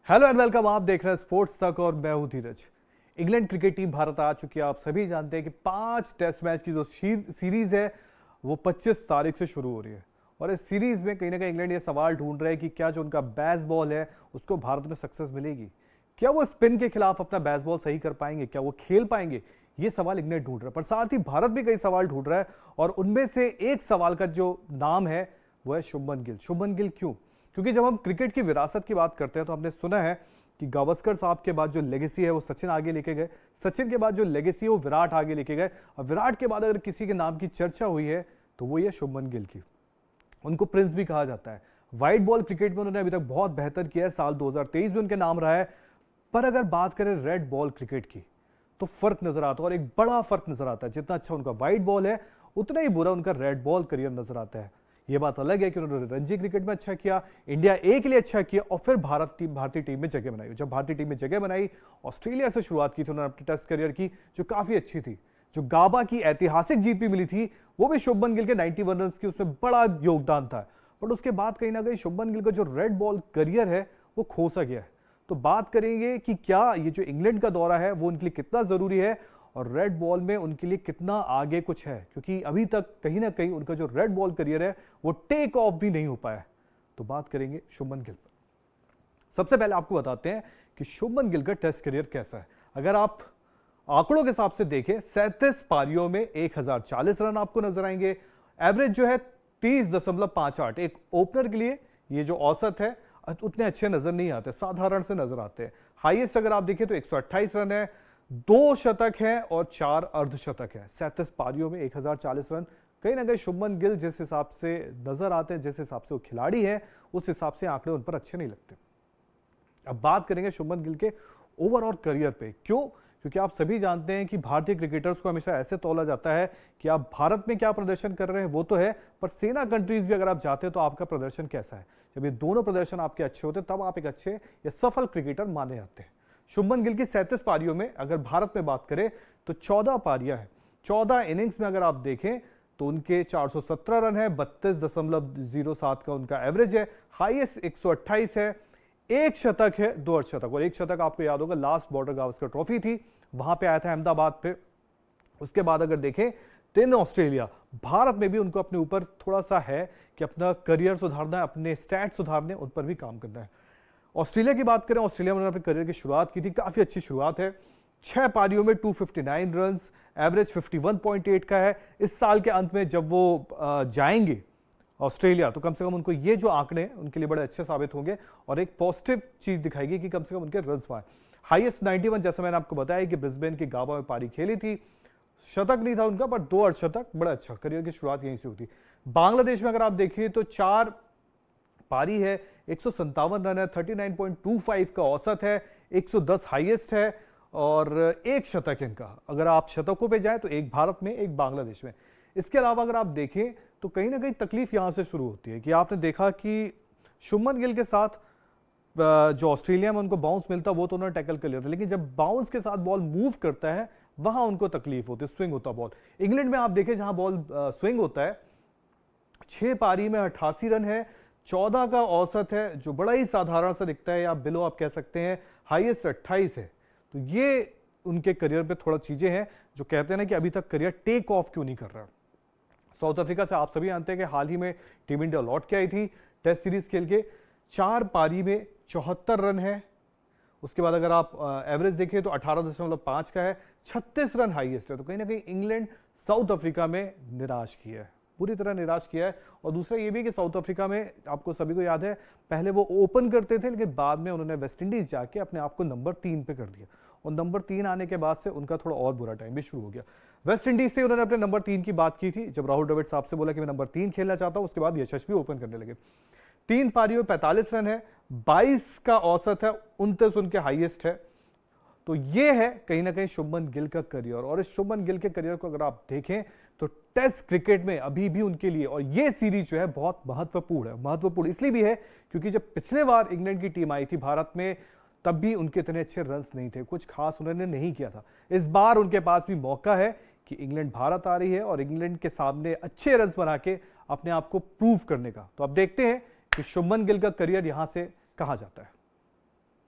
Hello and welcome. आप देख रहे हैं स्पोर्ट्स तक और मैं हूं धीरज। इंग्लैंड क्रिकेट टीम भारत आ चुकी है। आप सभी जानते हैं कि 5 टेस्ट मैच की जो सीरीज है वो 25 तारीख से शुरू हो रही है और इस सीरीज में कहीं ना कहीं इंग्लैंड ये सवाल ढूंढ रहा है कि क्या जो उनका बेसबॉल है उसको भारत में सक्सेस मिलेगी, क्या वो स्पिन के खिलाफ अपना बेसबॉल सही कर पाएंगे, क्या वो खेल पाएंगे, ये सवाल इंग्लैंड ढूंढ रहा है। पर साथ ही भारत भी कई सवाल ढूंढ रहा है और उनमें से एक सवाल का जो नाम है वो है शुभमन गिल। शुभमन गिल क्यों? क्योंकि जब हम क्रिकेट की विरासत की बात करते हैं तो हमने सुना है कि गावस्कर साहब के बाद जो लेगेसी है वो सचिन आगे लेके गए, सचिन के बाद जो लेगेसी है वो विराट आगे लेके गए और विराट के बाद अगर किसी के नाम की चर्चा हुई है तो वो ये शुभमन गिल की। उनको प्रिंस भी कहा जाता है। व्हाइट बॉल क्रिकेट में उन्होंने अभी तक बहुत बेहतर किया है, साल 2023 में उनके नाम रहा है। पर अगर बात करें रेड बॉल क्रिकेट की तो फर्क नजर आता है और एक बड़ा फर्क नजर आता है। जितना अच्छा उनका व्हाइट बॉल है उतना ही बुरा उनका रेड बॉल करियर नजर आता है। यह बात अलग है कि उन्होंने रणजी क्रिकेट में अच्छा किया, इंडिया ए के लिए अच्छा किया और फिर भारतीय टीम में जगह बनाई। जब भारतीय टीम में जगह बनाई, ऑस्ट्रेलिया से शुरुआत की थी उन्होंने अपने टेस्ट करियर की जो काफी अच्छी थी। जो गाबा की ऐतिहासिक जीत भी मिली थी वो भी शुभमन गिल के 91 रन की उसमें बड़ा योगदान था। बट उसके बाद कहीं ना कहीं शुभमन गिल का जो रेड बॉल करियर है वो खोसा गया है। तो बात करेंगे कि क्या ये जो इंग्लैंड का दौरा है वो उनके लिए कितना जरूरी है और रेड बॉल में उनके लिए कितना आगे कुछ है, क्योंकि अभी तक कहीं ना कहीं उनका जो रेड बॉल करियर है वो टेक ऑफ भी नहीं हो पाया। तो बात करेंगे शुभमन गिल पर। सबसे पहले आपको बताते हैं कि शुभमन गिल का टेस्ट करियर कैसा है। अगर आप आंकड़ों के हिसाब से देखें 37 पारियों में 1040 रन आपको नजर आएंगे। एवरेज जो है 30.58। एक ओपनर के लिए ये जो औसत है उतने अच्छे नजर नहीं आते, साधारण से नजर आते हैं। हाईएस्ट अगर आप देखें तो 128 रन है, 2 शतक है और 4 अर्धशतक है। 37 पारियों में 1040 रन। कहीं ना कहीं शुभमन गिल जिस हिसाब से नजर आते हैं, जिस हिसाब से वो खिलाड़ी है, उस हिसाब से आंकड़े उन पर अच्छे नहीं लगते। अब बात करेंगे शुभमन गिल के ओवरऑल करियर पे। क्यों? क्योंकि आप सभी जानते हैं कि भारतीय क्रिकेटर्स को हमेशा ऐसे तौला जाता है कि आप भारत में क्या प्रदर्शन कर रहे हैं वो तो है, पर सेना कंट्रीज भी अगर आप जाते हैं तो आपका प्रदर्शन कैसा है। जब ये दोनों प्रदर्शन आपके अच्छे होते हैं तब आप एक अच्छे या सफल क्रिकेटर माने जाते हैं। शुभमन गिल की 37 पारियों में अगर भारत में बात करें तो 14 पारियां हैं। 14 इनिंग्स में अगर आप देखें तो उनके 417 रन है, 32.07 का उनका एवरेज है, हाईएस्ट 128 है, 1 शतक है, 2 अर्धशतक। और 1 शतक आपको याद होगा लास्ट बॉर्डर गावस्कर ट्रॉफी थी, वहां पे आया था अहमदाबाद पे। उसके बाद अगर देखें 3 ऑस्ट्रेलिया। भारत में भी उनको अपने ऊपर थोड़ा सा है कि अपना करियर सुधारना है, अपने स्टैट सुधारने, उन पर भी काम करना है। ऑस्ट्रेलिया की बात करें, ऑस्ट्रेलिया में उन्होंने अपने करियर की शुरुआत की थी, काफी अच्छी शुरुआत है। 6 पारियों में 259 रन, एवरेज 51.8 का है। इस साल के अंत में जब वो जाएंगे ऑस्ट्रेलिया तो कम से कम उनको ये जो आंकड़े हैं उनके लिए बड़े अच्छे साबित होंगे और एक पॉजिटिव चीज दिखाएगी कि कम से कम उनके रन आए। हाईएस्ट 91, जैसा मैंने आपको बताया कि ब्रिस्बेन की गाबा में पारी खेली थी, शतक नहीं था उनका पर 2 अर्धशतक, बड़ा अच्छा करियर की शुरुआत यहीं से होती। बांग्लादेश में अगर आप देखिए तो 4 पारी है, 157 रन है, 39.25 का औसत है, 110 हाईएस्ट है और 1 शतक इनका। अगर आप शतकों पे जाए तो एक भारत में, एक बांग्लादेश में। इसके अलावा अगर आप देखें तो कहीं ना कहीं तकलीफ यहां से शुरू होती है कि आपने देखा कि शुभमन गिल के साथ जो ऑस्ट्रेलिया में उनको बाउंस मिलता वो तो उन्होंने टैकल कर लिया था, लेकिन जब बाउंस के साथ बॉल मूव करता है वहां उनको तकलीफ होती है, स्विंग होता बॉल। इंग्लैंड में आप देखें जहां बॉल स्विंग होता है, 6 पारी में 88 रन है, 14 का औसत है, जो बड़ा ही साधारण सा दिखता है या बिलो आप कह सकते हैं, हाईएस्ट 28 है। तो ये उनके करियर पे थोड़ा चीजें हैं जो कहते हैं ना कि अभी तक करियर टेक ऑफ क्यों नहीं कर रहा। साउथ अफ्रीका से आप सभी जानते हैं कि हाल ही में टीम इंडिया लौट के आई थी टेस्ट सीरीज खेल के। 4 पारी में 74 रन है। उसके बाद अगर आप एवरेज देखें तो 18.5 का है, 36 रन हाईएस्ट है। तो कहीं ना कहीं इंग्लैंड साउथ अफ्रीका में निराश किया है, पूरी तरह निराश किया है। और दूसरा ये भी कि साउथ अफ्रीका में आपको सभी को याद है पहले वो ओपन करते थे, लेकिन बाद में उन्होंने वेस्ट इंडीज जाके अपने आप को नंबर 3 पे कर दिया और नंबर 3 आने के बाद से उनका थोड़ा और बुरा टाइम भी शुरू हो गया। वेस्ट इंडीज से उन्होंने अपने नंबर 3 की बात की थी जब राहुल द्रविड़ साहब से बोला कि मैं नंबर 3 खेलना चाहता हूं। उसके बाद यशस्वी ओपन करने लगे। 3 पारियों में 45 रन है, 22 का औसत है, 29 उनके हाईएस्ट है। तो ये है कहीं ना कहीं शुभमन गिल का करियर। और इस शुभमन गिल के करियर को अगर आप देखें तो टेस्ट क्रिकेट में अभी भी उनके लिए और ये सीरीज जो है बहुत महत्वपूर्ण है। महत्वपूर्ण इसलिए भी है क्योंकि जब पिछले बार इंग्लैंड की टीम आई थी भारत में तब भी उनके इतने अच्छे रन्स नहीं थे, कुछ खास उन्होंने नहीं किया था। इस बार उनके पास भी मौका है कि इंग्लैंड भारत आ रही है और इंग्लैंड के सामने अच्छे रन्स बना के अपने आप को प्रूव करने का। तो अब देखते हैं कि शुभमन गिल का करियर यहां से कहां जाता है।